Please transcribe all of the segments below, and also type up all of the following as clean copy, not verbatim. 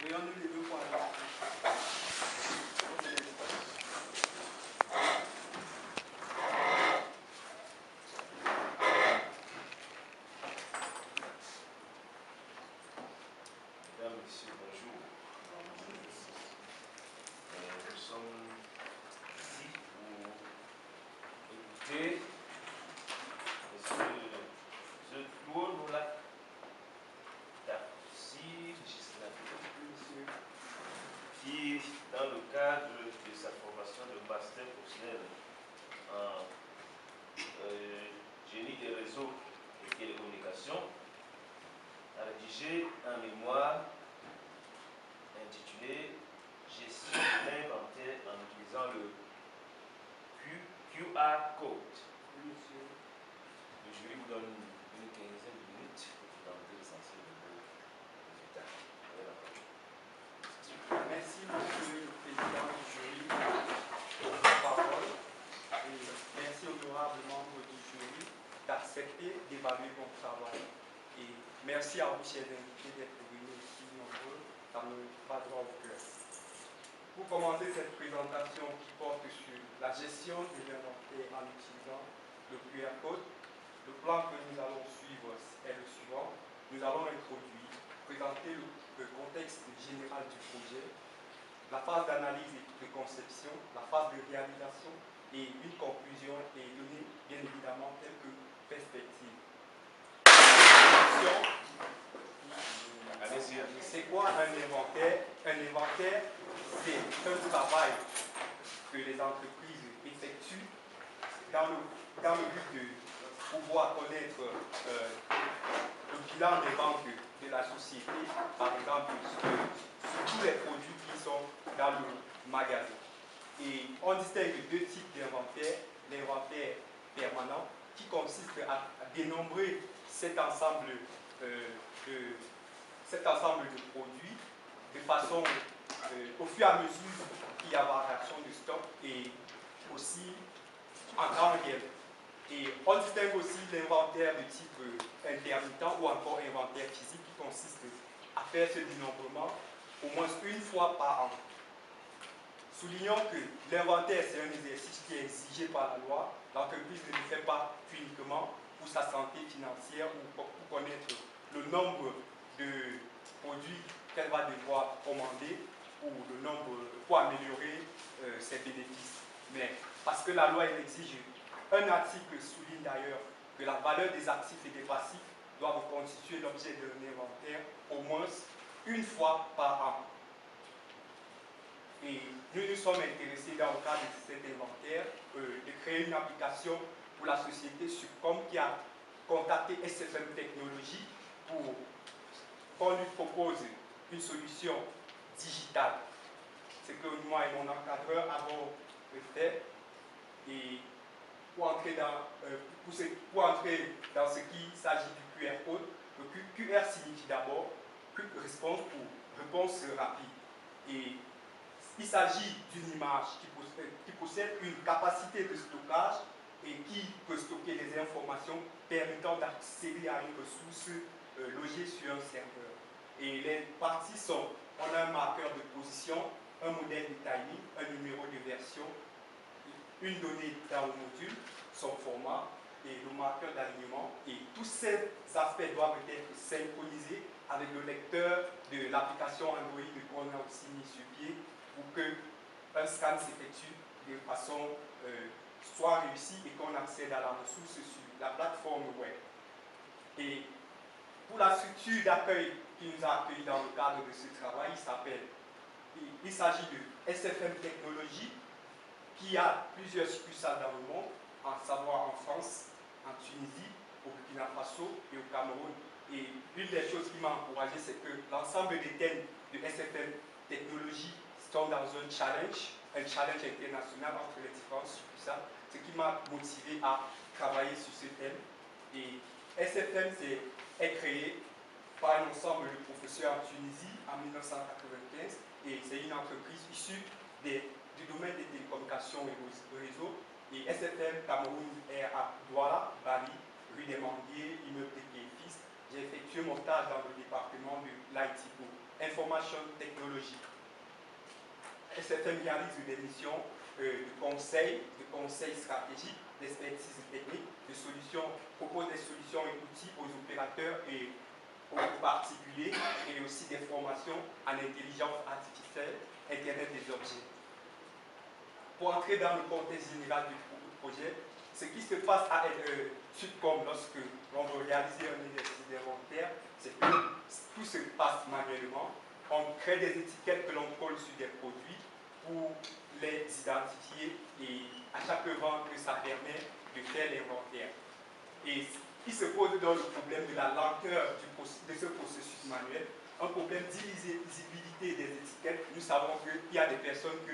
Pourrions-nous lever pour aller? Mesdames, Messieurs, bonjour. Nous sommes ici pour écouter ce tour nous l'a si législatif qui, dans le cadre de sa formation de master professionnel en génie des réseaux et télécommunications, a rédigé un mémoire intitulé Gestion de l'inventaire en utilisant le QR code. Le jury vous donne une quinzaine de minutes pour présenter l'essentiel de vos résultats. Merci, Monsieur le Président du jury, pour la parole. Et merci, honorables membres du jury, d'accepter d'évaluer mon travail. Et merci à vous, chers invités, d'être venus aussi nombreux. Ça me va droit au cœur. Pour commencer cette présentation qui porte sur la gestion de l'inventaire en utilisant le QR code, le plan que nous allons suivre est le suivant. Nous allons introduire, présenter le contexte général du projet, la phase d'analyse et de conception, la phase de réalisation et une conclusion et donner bien évidemment quelques perspectives. C'est quoi un inventaire? Un inventaire, c'est un travail que les entreprises effectuent dans le but de pouvoir connaître le bilan des banques de la société, par exemple, sur tous les produits qui sont dans le magasin. Et on distingue deux types d'inventaire. L'inventaire permanent, qui consiste à dénombrer cet ensemble de produits de façon, au fur et à mesure qu'il y a variation de stock et aussi en temps réel. Et on distingue aussi l'inventaire de type intermittent ou encore inventaire physique qui consiste à faire ce dénombrement au moins une fois par an. Soulignons que l'inventaire, c'est un exercice qui est exigé par la loi. L'entreprise ne le fait pas uniquement pour sa santé financière ou pour connaître le nombre de produits qu'elle va devoir commander ou le nombre pour améliorer ses bénéfices. Mais parce que la loi l'exige. Un article souligne d'ailleurs que la valeur des actifs et des passifs doit constituer l'objet d'un inventaire au moins une fois par an. Et nous nous sommes intéressés dans le cadre de cet inventaire de créer une application pour la société Subcom qui a contacté SFM Technologies pour qu'on lui propose une solution digitale. C'est que moi et mon encadreur avons fait. Et pour entrer dans ce qui s'agit du QR code, le QR signifie d'abord Quick Response pour réponse rapide. Et il s'agit d'une image qui possède une capacité de stockage et qui peut stocker des informations permettant d'accéder à une ressource logée sur un serveur. Et les parties sont, on a un marqueur de position, un modèle de timing, un numéro de version, une donnée dans le module, son format et le marqueur d'alignement. Et tous ces aspects doivent être synchronisés avec le lecteur de l'application Android qu'on a aussi mis sur pied pour qu'un scan s'effectue de façon soit réussie et qu'on accède à la ressource sur la plateforme web. Et pour la structure d'accueil qui nous a accueillis dans le cadre de ce travail, il s'agit de SFM Technologies, qui a plusieurs succursales dans le monde, à savoir en France, en Tunisie, au Burkina Faso et au Cameroun. Et l'une des choses qui m'a encouragé, c'est que l'ensemble des thèmes de SFM Technologies sont dans un challenge international entre les différentes succursales, ce qui m'a motivé à travailler sur ce thème. Et SFM est créé par un ensemble de professeurs en Tunisie en 1995 et c'est une entreprise issue du domaine des télécommunications et réseaux. Et SFM Cameroun est à Douala, Bali, rue des Manguiers, immeuble des Fils. J'ai effectué mon stage dans le département de l'ITO. information technologique. SFM réalise des missions de conseil stratégique, d'expertise technique, propose des solutions et outils aux opérateurs et aux particuliers, et aussi des formations en intelligence artificielle, Internet des objets. Pour entrer dans le contexte général du projet, ce qui se passe à Sudcom lorsque l'on veut réaliser un exercice d'inventaire, c'est que tout se passe manuellement. On crée des étiquettes que l'on colle sur des produits pour les identifier, et à chaque vente, ça permet de faire l'inventaire. Et il se pose donc le problème de la lenteur de ce processus manuel, un problème d'illisibilité des étiquettes. Nous savons qu'il y a des personnes que,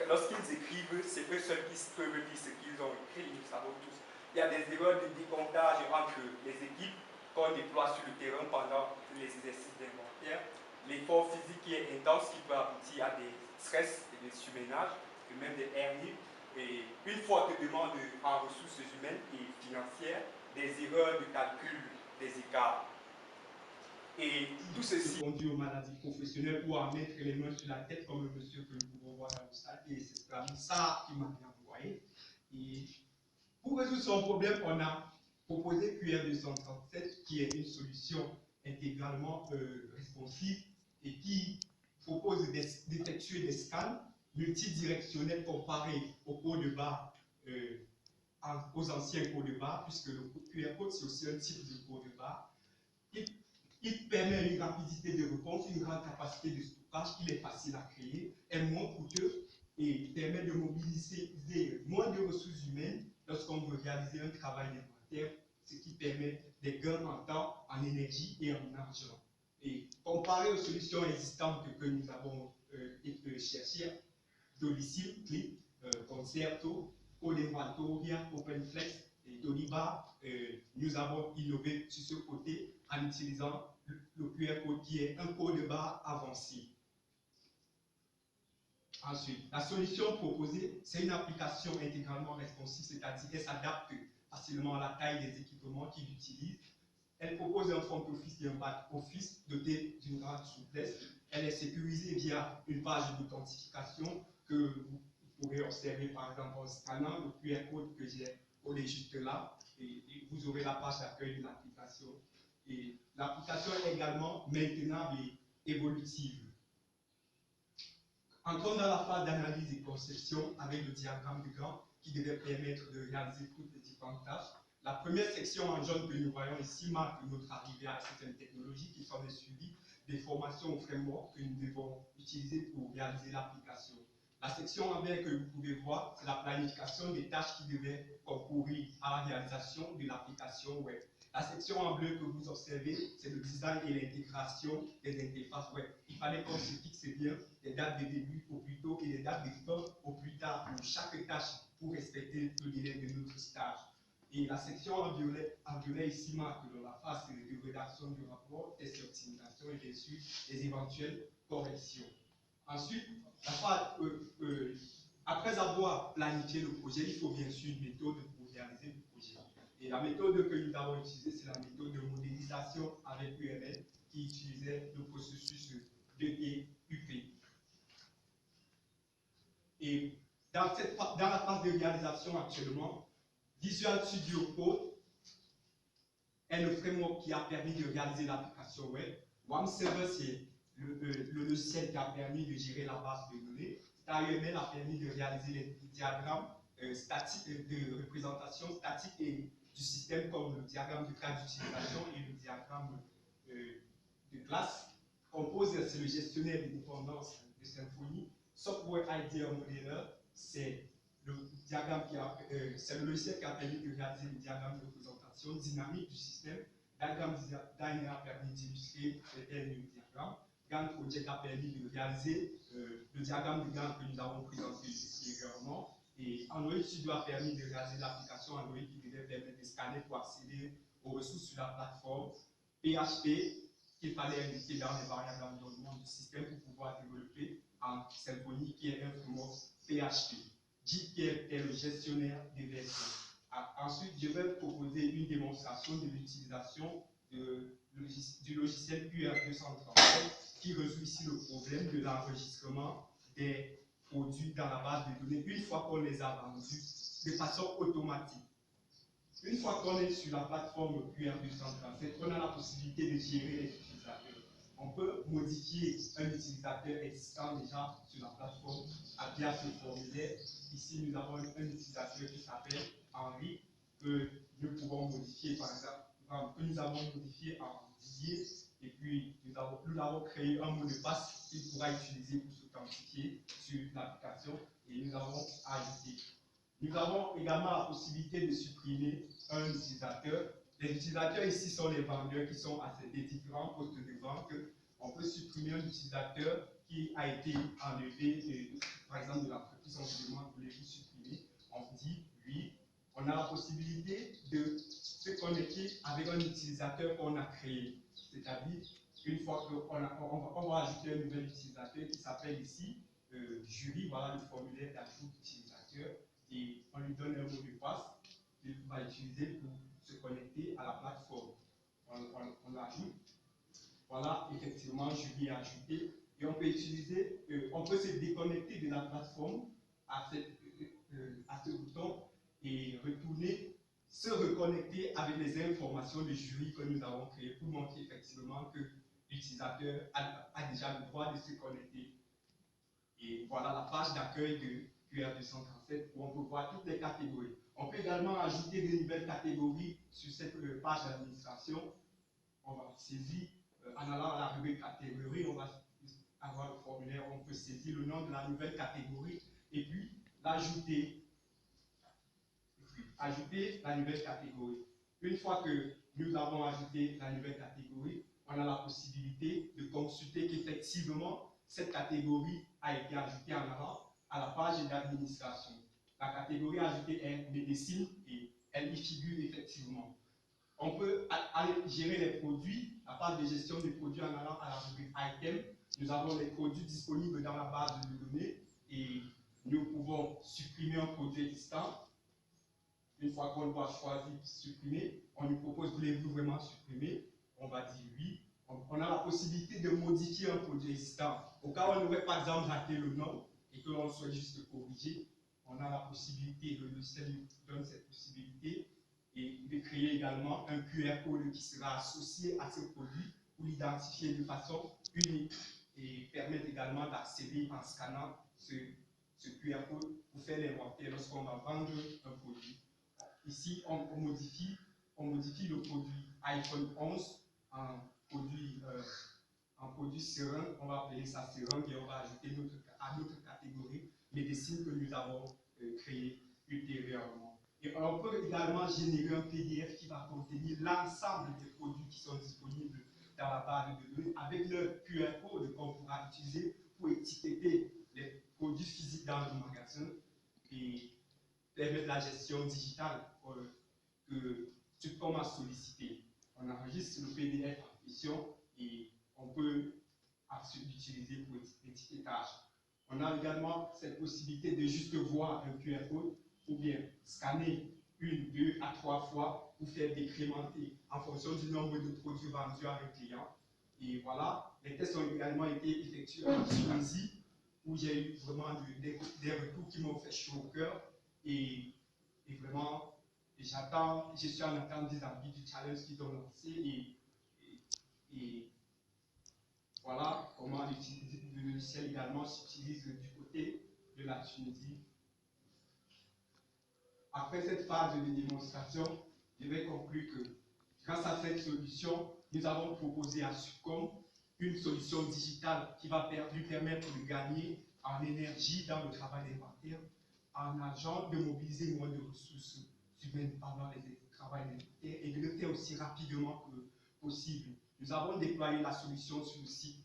lorsqu'ils écrivent, c'est eux seuls qui peuvent lire ce qu'ils ont écrit, nous savons tous. Il y a des erreurs de décomptage entre les équipes qu'on déploie sur le terrain pendant les exercices d'inventaire. L'effort physique qui est intense, qui peut aboutir à des stress et des surménages, et même des hernies, et une forte demande en ressources humaines et financières, des erreurs de calcul, des écarts. Et tout ceci conduit aux maladies professionnelles ou à mettre les mains sur la tête, comme le monsieur que nous pouvons voir dans le salle, et c'est ça qui m'a bien envoyé. Et pour résoudre son problème, on a proposé QR237, qui est une solution intégralement responsive et qui propose d'effectuer des scans multidirectionnels comparés aux codes de barre, aux anciens codes de barre, puisque le QR code, c'est aussi un type de code de barre. Il permet une rapidité de réponse, une grande capacité de stockage, il est facile à créer, est moins coûteux et permet de mobiliser moins de ressources humaines lorsqu'on veut réaliser un travail d'inventaire, ce qui permet des gains en temps, en énergie et en argent. Et comparé aux solutions existantes que nous avons cherchées, Dolicil, Clip, Concerto, Codevantoria, OpenFlex et Dolibar, nous avons innové sur ce côté en utilisant le QR code qui est un code barre avancé. Ensuite, la solution proposée, c'est une application intégralement responsive, c'est-à-dire qu'elle s'adapte facilement à la taille des équipements qu'il utilise. Elle propose un front office et un back office doté d'une grande souplesse. Elle est sécurisée via une page d'authentification que vous pourrez observer par exemple en scannant le QR code que j'ai collé juste là, et vous aurez la page d'accueil de l'application. Et l'application est également maintenable et évolutive. Entrons dans la phase d'analyse et conception avec le diagramme de Gantt qui devait permettre de réaliser toutes les différentes tâches. La première section en jaune que nous voyons ici marque notre arrivée à certaines technologies qui sont des suivis des formations au framework que nous devons utiliser pour réaliser l'application. La section en vert que vous pouvez voir, c'est la planification des tâches qui devaient concourir à la réalisation de l'application web. La section en bleu que vous observez, c'est le design et l'intégration des interfaces web. Il fallait qu'on se fixe bien des dates de début au plus tôt et des dates de fin au plus tard pour chaque tâche pour respecter le délai de notre stage. Et la section en violet ici marque la phase de rédaction du rapport, test et optimisation et bien sûr les éventuelles corrections. Ensuite, la phase, après avoir planifié le projet, il faut bien sûr une méthode pour réaliser le projet. Et la méthode que nous avons utilisée, c'est la méthode de modélisation avec UML qui utilisait le processus DEUP. Et dans la phase de réalisation actuellement, Visual Studio Code est le framework qui a permis de réaliser l'application web. WAMServer, c'est le logiciel qui a permis de gérer la base de données. StarUML a permis de réaliser les diagrammes statiques de représentation statique et du système comme le diagramme de cas d'utilisation et le diagramme de classe. Compose, c'est le gestionnaire des dépendances de Symfony. Software Idea Modeler, c'est le logiciel qui a permis de réaliser le diagramme de représentation dynamique du système. Diagram Designer a permis d'illustrer les termes du diagramme. Gantt Project a permis de réaliser le diagramme de Gantt que nous avons présenté ultérieurement. Et Android Studio a permis de réaliser l'application Android qui devait permettre de scanner pour accéder aux ressources sur la plateforme. PHP, qu'il fallait indiquer dans les variables d'environnement du système pour pouvoir développer en Symfony, qui est un framework PHP. Git qui est le gestionnaire des versions. Ensuite, je vais proposer une démonstration de l'utilisation du logiciel QR237 qui résout ici le problème de l'enregistrement des produits dans la base de données une fois qu'on les a vendus de façon automatique. Une fois qu'on est sur la plateforme QR237, on a la possibilité de gérer les utilisateurs. On peut modifier un utilisateur existant déjà sur la plateforme via ce formulaire. Ici, nous avons un utilisateur qui s'appelle Henri, que nous pouvons modifier, par exemple, que nous avons modifié en Didier, et puis nous avons créé un mot de passe qu'il pourra utiliser pour s'authentifier sur l'application, et nous avons ajouté. Nous avons également la possibilité de supprimer un utilisateur. Les utilisateurs ici sont les vendeurs qui sont à ces différents postes de vente. On peut supprimer un utilisateur qui a été enlevé, par exemple de l'entreprise, on se demande voulez-vous supprimer. On dit oui. On a la possibilité de se connecter avec un utilisateur qu'on a créé. C'est-à-dire, une fois qu'on va ajouter un nouvel utilisateur qui s'appelle ici jury, voilà le formulaire d'ajout d'utilisateur. Et on lui donne un mot de passe qu'il va utiliser pour se connecter à la plateforme. On l'ajoute. Voilà, effectivement, jury est ajouté. Et on peut utiliser, on peut se déconnecter de la plateforme à ce bouton et retourner, se reconnecter avec les informations de jury que nous avons créées pour montrer effectivement que l'utilisateur a déjà le droit de se connecter. Et voilà la page d'accueil de QR237 où on peut voir toutes les catégories. On peut également ajouter de nouvelles catégories sur cette page d'administration. On va saisir, en allant à la rubrique catégorie, on va avoir le formulaire, on peut saisir le nom de la nouvelle catégorie et puis l'ajouter. Ajouter la nouvelle catégorie. Une fois que nous avons ajouté la nouvelle catégorie, on a la possibilité de consulter qu'effectivement cette catégorie a été ajoutée en avant à la page d'administration. La catégorie ajoutée est médecine et elle y figure effectivement. On peut aller gérer les produits, la page de gestion des produits en allant à la rubrique item. Nous avons les produits disponibles dans la base de données et nous pouvons supprimer un produit existant. Une fois qu'on doit choisir supprimer, on nous propose voulez-vous vraiment supprimer? On va dire oui. On a la possibilité de modifier un produit existant. Au cas où on aurait par exemple raté le nom et que l'on souhaite juste corriger, on a la possibilité, le logiciel nous donne cette possibilité et de créer également un QR code qui sera associé à ce produit pour l'identifier de façon unique et permettre également d'accéder en scannant ce QR code pour faire l'inventaire lorsqu'on va vendre un produit. Ici, on modifie le produit iPhone 11 en produit seringue. On va appeler ça seringue et on va ajouter à notre catégorie médecine que nous avons créée ultérieurement. Et on peut également générer un PDF qui va contenir l'ensemble des produits qui sont disponibles dans la base de données avec leur QR code qu'on pourra utiliser pour étiqueter les produits physiques dans le magasin et permettre la gestion digitale que Subcom a sollicité. On enregistre le PDF en question et on peut l'utiliser pour l'étiquetage. On a également cette possibilité de juste voir un QR code ou bien scanner 1, 2 à 3 fois pour faire décrémenter en fonction du nombre de produits vendus à un client. Et voilà, les tests ont également été effectués en Tunisie où j'ai eu vraiment des retours qui m'ont fait chaud au cœur et vraiment, je suis en attente des avis du challenge qu'ils ont lancé et voilà comment le logiciel également s'utilise du côté de la Tunisie. Après cette phase de démonstration, je vais conclure que grâce à cette solution, nous avons proposé à Subcom une solution digitale qui va lui permettre de gagner en énergie dans le travail d'inventaire, en argent, de mobiliser moins de ressources humaines pendant le travail d'inventaire et de le faire aussi rapidement que possible. Nous avons déployé la solution sur le site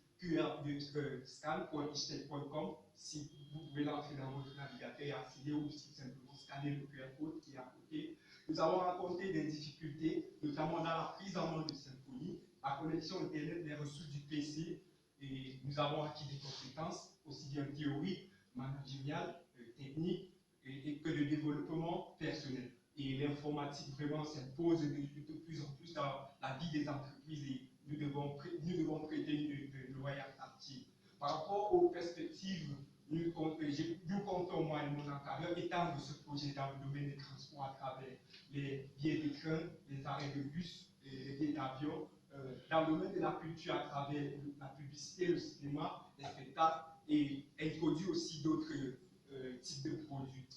scan.ichtel.com. Si vous pouvez l'entrer dans votre navigateur et accéder ou tout simplement scanner le QR code qui est à côté. Nous avons rencontré des difficultés, notamment dans la prise en main de Symfony, la connexion Internet des ressources du PC, et nous avons acquis des compétences, aussi bien théoriques, managériales, techniques, et que de développement personnel. Et l'informatique vraiment s'impose de plus en plus dans la vie des entreprises et nous devons prêter une loyale attention Par rapport aux perspectives, nous comptons, moi et mon encadreur, étendre ce projet dans le domaine des transports à travers les billets de train, les arrêts de bus, les billets d'avion, dans le domaine de la culture à travers la publicité, le cinéma, les spectacles, et introduire aussi d'autres types de produits.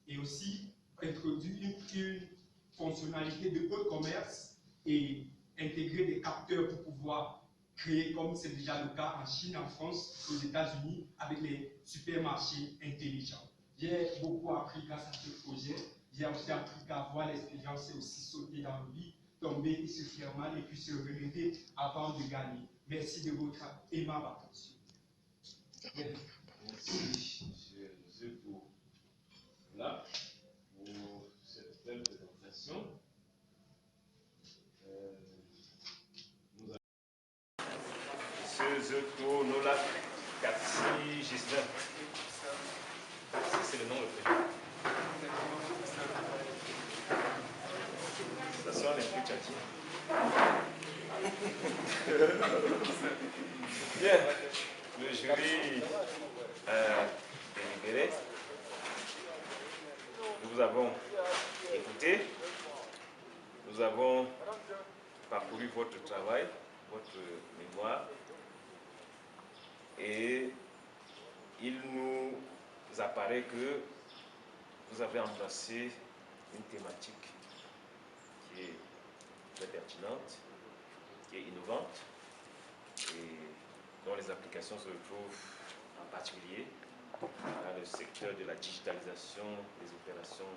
Et aussi introduire une fonctionnalité de e-commerce et intégrer des capteurs pour pouvoir créer, comme c'est déjà le cas en Chine, en France, aux États-Unis, avec les supermarchés intelligents. J'ai beaucoup appris grâce à ce projet. J'ai aussi appris qu'avoir l'expérience, c'est aussi sauter dans le lit, tomber et se faire mal, et puis se relever avant de gagner. Merci de votre aimable attention. Merci, M. Zeko, là, pour cette belle présentation. M. Zeko Nola Katsi Gislain. C'est le nom, le prénom. Ça sent un peu tchatchi. Bien, le jury délibéré. Nous vous avons écouté. Nous avons parcouru votre travail, votre mémoire. Et il nous apparaît que vous avez embrassé une thématique qui est très pertinente, qui est innovante et dont les applications se retrouvent en particulier dans le secteur de la digitalisation des opérations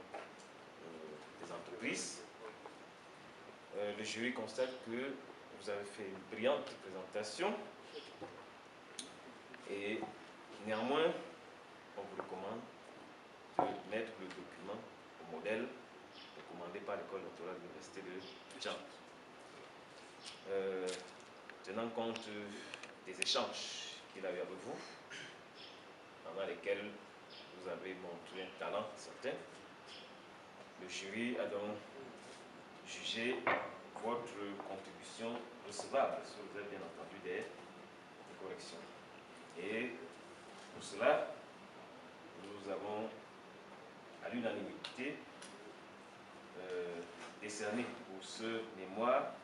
des entreprises. Le jury constate que vous avez fait une brillante présentation et néanmoins, on vous recommande de mettre le document au modèle recommandé par l'école doctorale de l'Université de Djang. Tenant compte des échanges qu'il a eu avec vous, pendant lesquels vous avez montré un talent certain, le jury a donc jugé votre contribution recevable, si vous avez bien entendu des corrections. Et pour cela, nous avons à l'unanimité décerné pour ce mémoire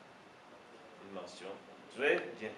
une mention très bien.